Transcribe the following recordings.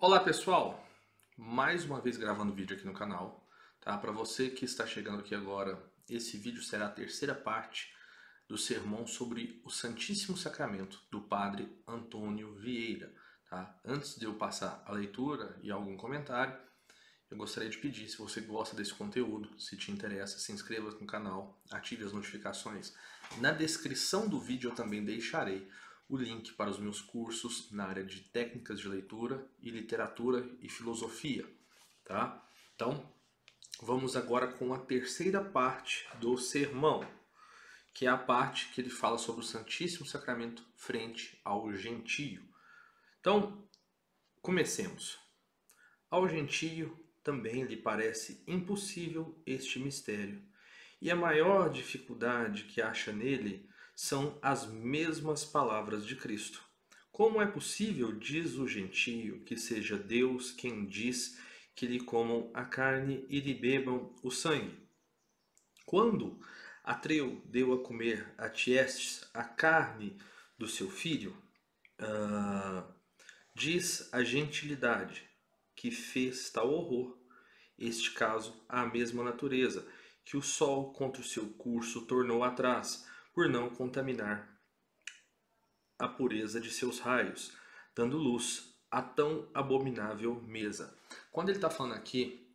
Olá pessoal, mais uma vez gravando vídeo aqui no canal, tá? Para você que está chegando aqui agora, esse vídeo será a terceira parte do sermão sobre o Santíssimo Sacramento do Padre Antônio Vieira, tá? Antes de eu passar a leitura e algum comentário, eu gostaria de pedir, se você gosta desse conteúdo, se te interessa, se inscreva no canal, ative as notificações. Na descrição do vídeo eu também deixarei o link para os meus cursos na área de técnicas de leitura e literatura e filosofia, tá? Então, vamos agora com a terceira parte do sermão, que é a parte que ele fala sobre o Santíssimo Sacramento frente ao gentio. Então, comecemos. Ao gentio também lhe parece impossível este mistério, e a maior dificuldade que acha nele são as mesmas palavras de Cristo. Como é possível, diz o gentio, que seja Deus quem diz que lhe comam a carne e lhe bebam o sangue? Quando Atreu deu a comer a Tiestes a carne do seu filho, diz a gentilidade que fez tal horror, este caso à mesma natureza, que o sol contra o seu curso tornou atrás, por não contaminar a pureza de seus raios, dando luz a tão abominável mesa. Quando ele está falando aqui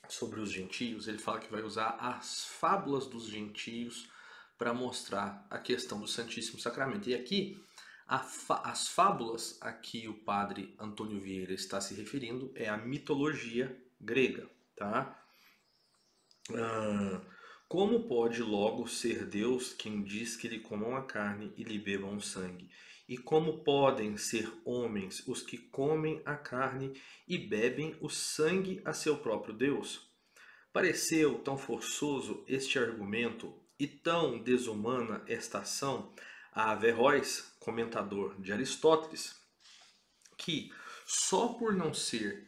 sobre os gentios, ele fala que vai usar as fábulas dos gentios para mostrar a questão do Santíssimo Sacramento. E aqui, as fábulas a que o padre Antônio Vieira está se referindo é a mitologia grega, tá? Como pode logo ser Deus quem diz que lhe comam a carne e lhe bebam o sangue? E como podem ser homens os que comem a carne e bebem o sangue a seu próprio Deus? Pareceu tão forçoso este argumento e tão desumana esta ação a Averroes, comentador de Aristóteles, que só por não ser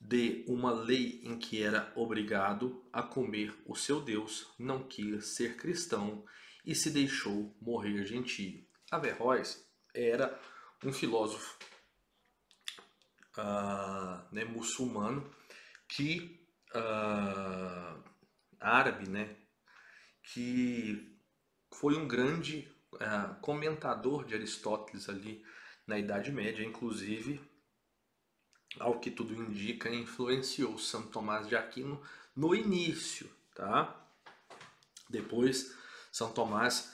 de uma lei em que era obrigado a comer o seu Deus, não quis ser cristão e se deixou morrer gentio. Averroes era um filósofo muçulmano que árabe, né, que foi um grande comentador de Aristóteles ali na Idade Média, inclusive, ao que tudo indica, influenciou Santo Tomás de Aquino no início, tá? Depois, São Tomás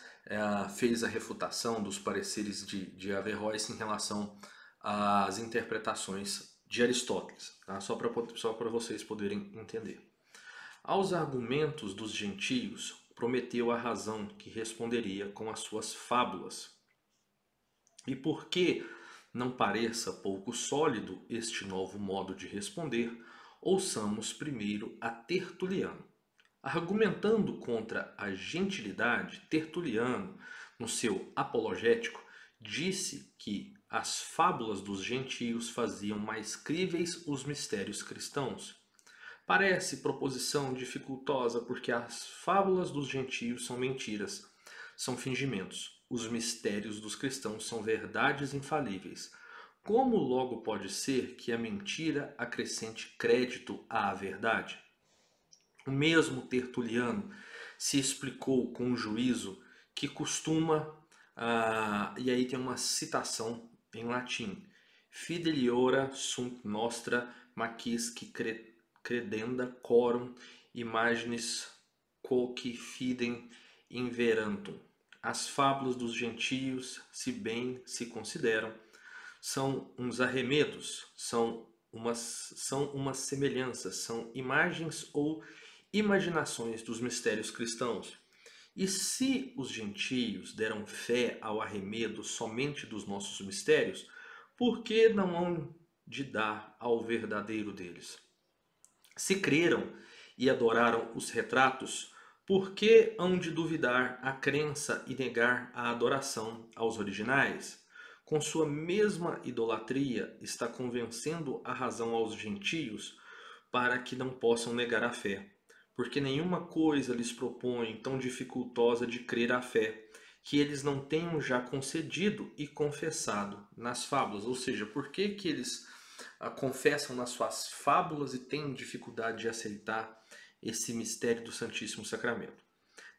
fez a refutação dos pareceres de Averroes em relação às interpretações de Aristóteles, tá? Só para vocês poderem entender. Aos argumentos dos gentios, prometeu a razão que responderia com as suas fábulas. E por que não pareça pouco sólido este novo modo de responder, ouçamos primeiro a Tertuliano. Argumentando contra a gentilidade, Tertuliano, no seu Apologético, disse que as fábulas dos gentios faziam mais críveis os mistérios cristãos. Parece proposição dificultosa porque as fábulas dos gentios são mentiras, são fingimentos. Os mistérios dos cristãos são verdades infalíveis. Como logo pode ser que a mentira acrescente crédito à verdade? O mesmo Tertuliano se explicou com um juízo que costuma, e aí tem uma citação em latim: Fideliora sunt nostra macisque credenda corum imaginis quoque fidem inverantum. As fábulas dos gentios, se bem se consideram, são uns arremedos, são umas semelhanças, são imagens ou imaginações dos mistérios cristãos. E se os gentios deram fé ao arremedo somente dos nossos mistérios, por que não hão de dar ao verdadeiro deles? Se creram e adoraram os retratos, por que hão de duvidar a crença e negar a adoração aos originais? Com sua mesma idolatria, está convencendo a razão aos gentios para que não possam negar a fé, porque nenhuma coisa lhes propõe tão dificultosa de crer a fé, que eles não tenham já concedido e confessado nas fábulas. Ou seja, por que eles confessam nas suas fábulas e têm dificuldade de aceitar esse mistério do Santíssimo Sacramento.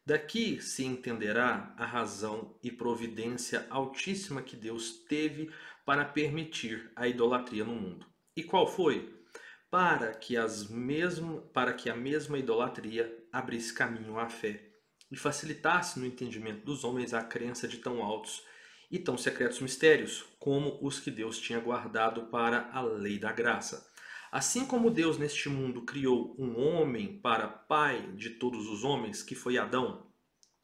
Daqui se entenderá a razão e providência altíssima que Deus teve para permitir a idolatria no mundo. E qual foi? Para que a mesma idolatria abrisse caminho à fé e facilitasse no entendimento dos homens a crença de tão altos e tão secretos mistérios, como os que Deus tinha guardado para a lei da graça. Assim como Deus neste mundo criou um homem para pai de todos os homens, que foi Adão,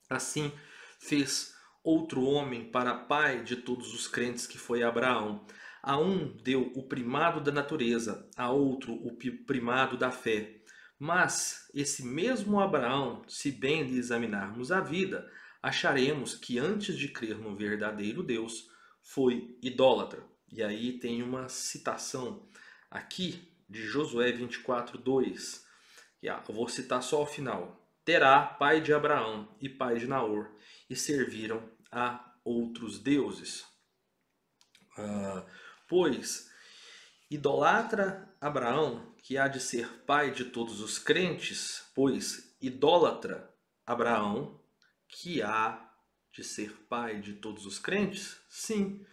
assim fez outro homem para pai de todos os crentes, que foi Abraão. A um deu o primado da natureza, a outro o primado da fé. Mas esse mesmo Abraão, se bem lhe examinarmos a vida, acharemos que antes de crer no verdadeiro Deus, foi idólatra. E aí tem uma citação aqui de Josué 24:2. Eu vou citar só o final. Terá, pai de Abraão e pai de Naor, e serviram a outros deuses. Pois idolatra Abraão, que há de ser pai de todos os crentes, pois idólatra Abraão, que há de ser pai de todos os crentes? Sim.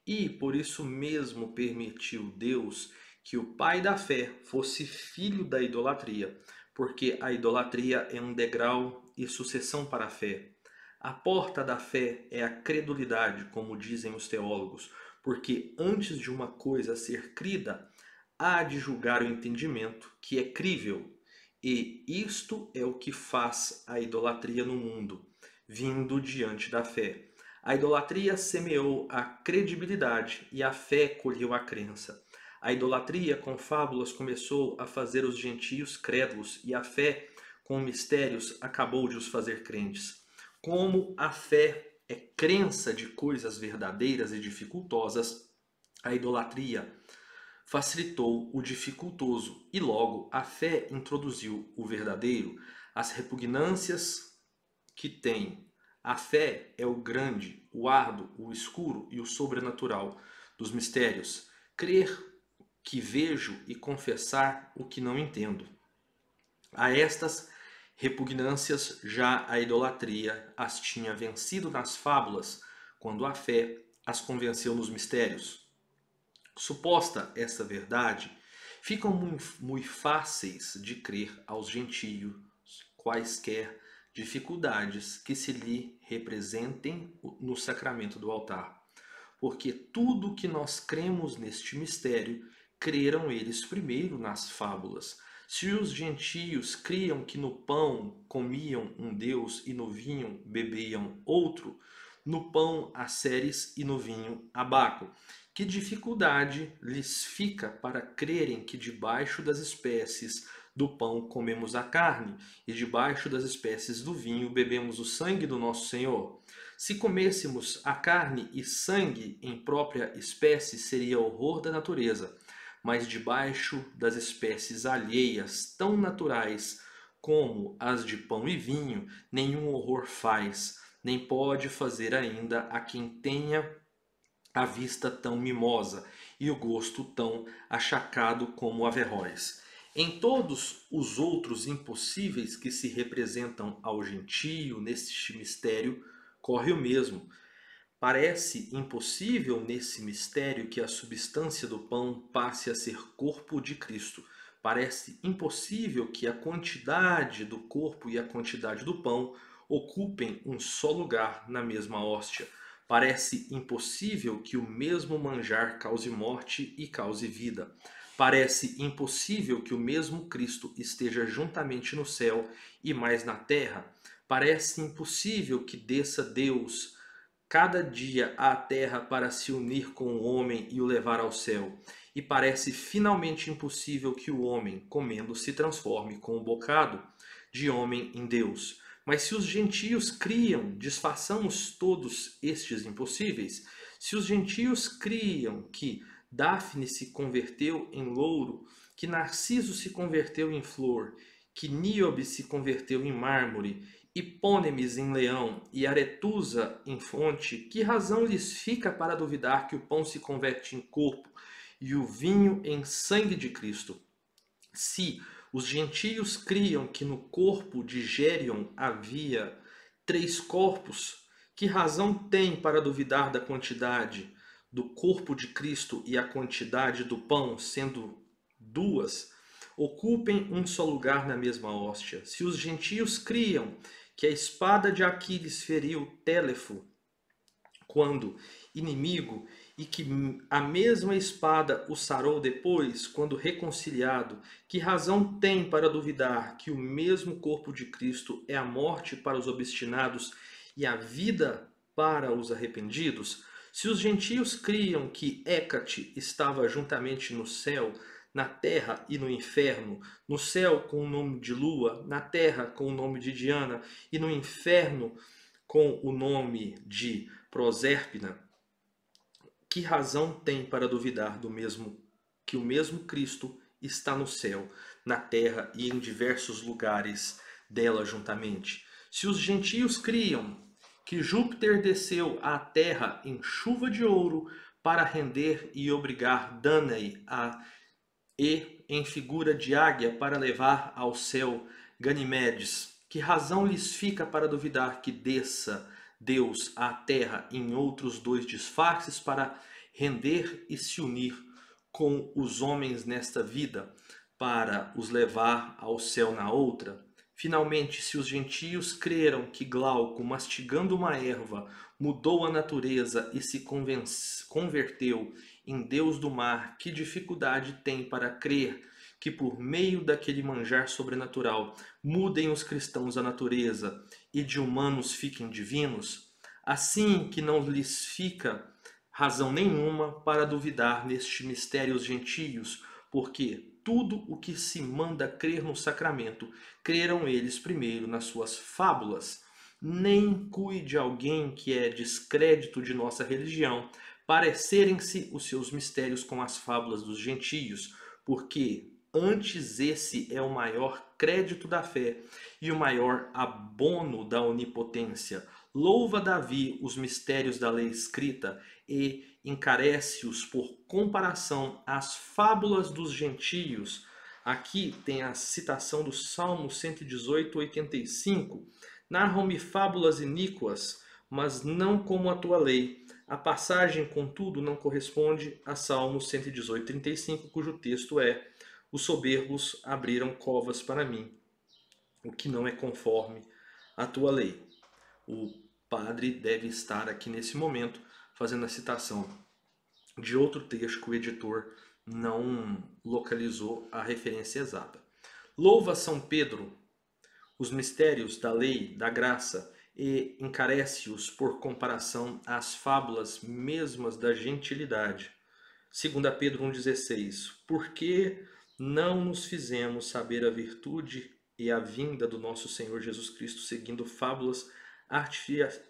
E por isso mesmo permitiu Deus que o pai da fé fosse filho da idolatria, porque a idolatria é um degrau e sucessão para a fé. A porta da fé é a credulidade, como dizem os teólogos, porque antes de uma coisa ser crida, há de julgar o entendimento, que é crível. E isto é o que faz a idolatria no mundo, vindo diante da fé. A idolatria semeou a credibilidade e a fé colheu a crença. A idolatria com fábulas começou a fazer os gentios crédulos e a fé com mistérios acabou de os fazer crentes. Como a fé é crença de coisas verdadeiras e dificultosas, a idolatria facilitou o dificultoso e logo a fé introduziu o verdadeiro. As repugnâncias que tem a fé é o grande, o árduo, o escuro e o sobrenatural dos mistérios. Crer que vejo e confessar o que não entendo. A estas repugnâncias já a idolatria as tinha vencido nas fábulas, quando a fé as convenceu nos mistérios. Suposta essa verdade, ficam muito fáceis de crer aos gentios quaisquer dificuldades que se lhe representem no sacramento do altar. Porque tudo que nós cremos neste mistério, creram eles primeiro nas fábulas. Se os gentios criam que no pão comiam um Deus e no vinho bebiam outro, no pão há Ceres e no vinho há Baco. Que dificuldade lhes fica para crerem que debaixo das espécies do pão comemos a carne e debaixo das espécies do vinho bebemos o sangue do nosso Senhor? Se comêssemos a carne e sangue em própria espécie, seria horror da natureza, mas debaixo das espécies alheias, tão naturais como as de pão e vinho, nenhum horror faz, nem pode fazer ainda a quem tenha a vista tão mimosa e o gosto tão achacado como averróis. Em todos os outros impossíveis que se representam ao gentio neste mistério, corre o mesmo. Parece impossível nesse mistério que a substância do pão passe a ser corpo de Cristo. Parece impossível que a quantidade do corpo e a quantidade do pão ocupem um só lugar na mesma hóstia. Parece impossível que o mesmo manjar cause morte e cause vida. Parece impossível que o mesmo Cristo esteja juntamente no céu e mais na terra. Parece impossível que desça Deus cada dia à terra para se unir com o homem e o levar ao céu. E parece finalmente impossível que o homem, comendo, se transforme com um bocado de homem em Deus. Mas se os gentios criam, desfaçamos todos estes impossíveis. Se os gentios criam que Dafne se converteu em louro, que Narciso se converteu em flor, que Níobe se converteu em mármore, Hipônemes em leão e Aretusa em fonte, que razão lhes fica para duvidar que o pão se converte em corpo e o vinho em sangue de Cristo. Se os gentios criam que no corpo de Gérion havia 3 corpos, que razão tem para duvidar da quantidade do corpo de Cristo e a quantidade do pão, sendo 2? Ocupem um só lugar na mesma hóstia. Se os gentios criam que a espada de Aquiles feriu Télepho quando inimigo, e que a mesma espada o sarou depois, quando reconciliado, que razão tem para duvidar que o mesmo corpo de Cristo é a morte para os obstinados e a vida para os arrependidos? Se os gentios criam que Hécate estava juntamente no céu, na terra e no inferno, no céu com o nome de Lua, na terra com o nome de Diana e no inferno com o nome de Prosérpina, que razão tem para duvidar do mesmo que o mesmo Cristo está no céu, na terra e em diversos lugares dela juntamente? Se os gentios criam que Júpiter desceu à terra em chuva de ouro para render e obrigar Danae e em figura de águia para levar ao céu Ganimedes, que razão lhes fica para duvidar que desça Deus à terra em outros 2 disfarces para render e se unir com os homens nesta vida, para os levar ao céu na outra? Finalmente, se os gentios creram que Glauco, mastigando uma erva, mudou a natureza e se converteu em Deus do mar, que dificuldade tem para crer que por meio daquele manjar sobrenatural mudem os cristãos a natureza e de humanos fiquem divinos? Assim que não lhes fica razão nenhuma para duvidar neste mistério os gentios, porque tudo o que se manda crer no sacramento, creram eles primeiro nas suas fábulas. Nem cuide alguém que é descrédito de nossa religião parecerem-se os seus mistérios com as fábulas dos gentios, porque antes esse é o maior crédito da fé e o maior abono da onipotência. Louva Davi os mistérios da lei escrita e encarece-os por comparação às fábulas dos gentios. Aqui tem a citação do Salmo 118, 85. Narram-me fábulas iníquas, mas não como a tua lei. A passagem, contudo, não corresponde a Salmo 118, 35, cujo texto é: os soberbos abriram covas para mim, o que não é conforme a tua lei. O padre deve estar aqui nesse momento fazendo a citação de outro texto que o editor não localizou a referência exata. Louva São Pedro os mistérios da lei, da graça, e encarece-os por comparação às fábulas mesmas da gentilidade. 2 Pedro 1,16. Porque não nos fizemos saber a virtude e a vinda do nosso Senhor Jesus Cristo seguindo fábulas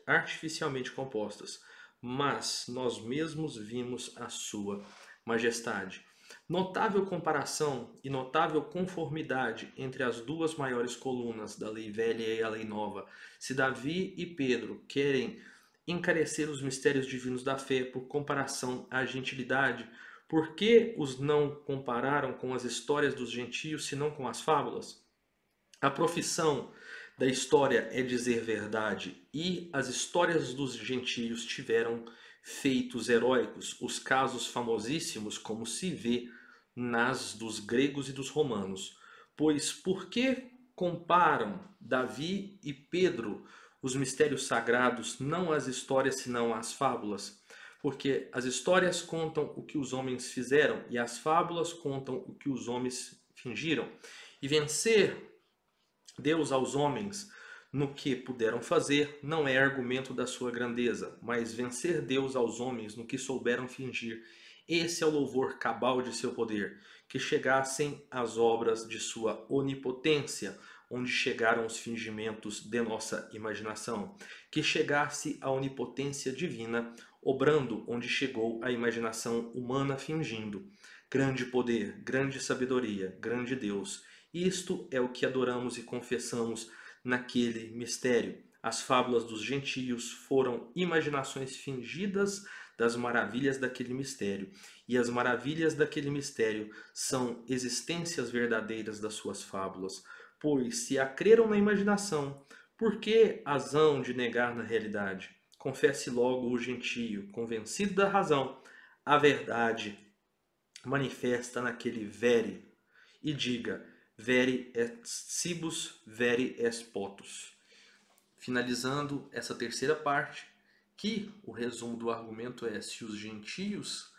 artificialmente compostas, mas nós mesmos vimos a sua majestade. Notável comparação e notável conformidade entre as 2 maiores colunas da lei velha e a lei nova. Se Davi e Pedro querem encarecer os mistérios divinos da fé por comparação à gentilidade, por que os não compararam com as histórias dos gentios, senão com as fábulas? A profissão da história é dizer verdade, e as histórias dos gentios tiveram feitos heróicos, os casos famosíssimos, como se vê nas dos gregos e dos romanos. Pois por que comparam Davi e Pedro os mistérios sagrados, não as histórias, senão as fábulas? Porque as histórias contam o que os homens fizeram e as fábulas contam o que os homens fingiram. E vencer Deus aos homens no que puderam fazer não é argumento da sua grandeza, mas vencer Deus aos homens no que souberam fingir. Esse é o louvor cabal de seu poder, que chegassem às obras de sua onipotência, onde chegaram os fingimentos de nossa imaginação, que chegasse a onipotência divina, obrando onde chegou a imaginação humana fingindo. Grande poder, grande sabedoria, grande Deus. Isto é o que adoramos e confessamos naquele mistério. As fábulas dos gentios foram imaginações fingidas das maravilhas daquele mistério. E as maravilhas daquele mistério são existências verdadeiras das suas fábulas. Pois se a creram na imaginação, por que as hão de negar na realidade? Confesse logo o gentio, convencido da razão, a verdade manifesta naquele vere, e diga, vere est cibus, vere est potus. Finalizando essa terceira parte, que o resumo do argumento é: se os gentios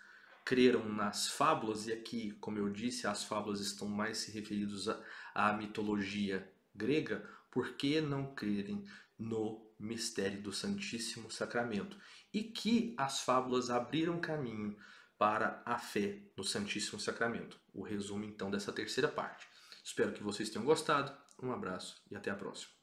creram nas fábulas, e aqui, como eu disse, as fábulas estão mais se referidas à mitologia grega, por que não crerem no mistério do Santíssimo Sacramento? E que as fábulas abriram caminho para a fé no Santíssimo Sacramento. O resumo então dessa terceira parte. Espero que vocês tenham gostado. Um abraço e até a próxima.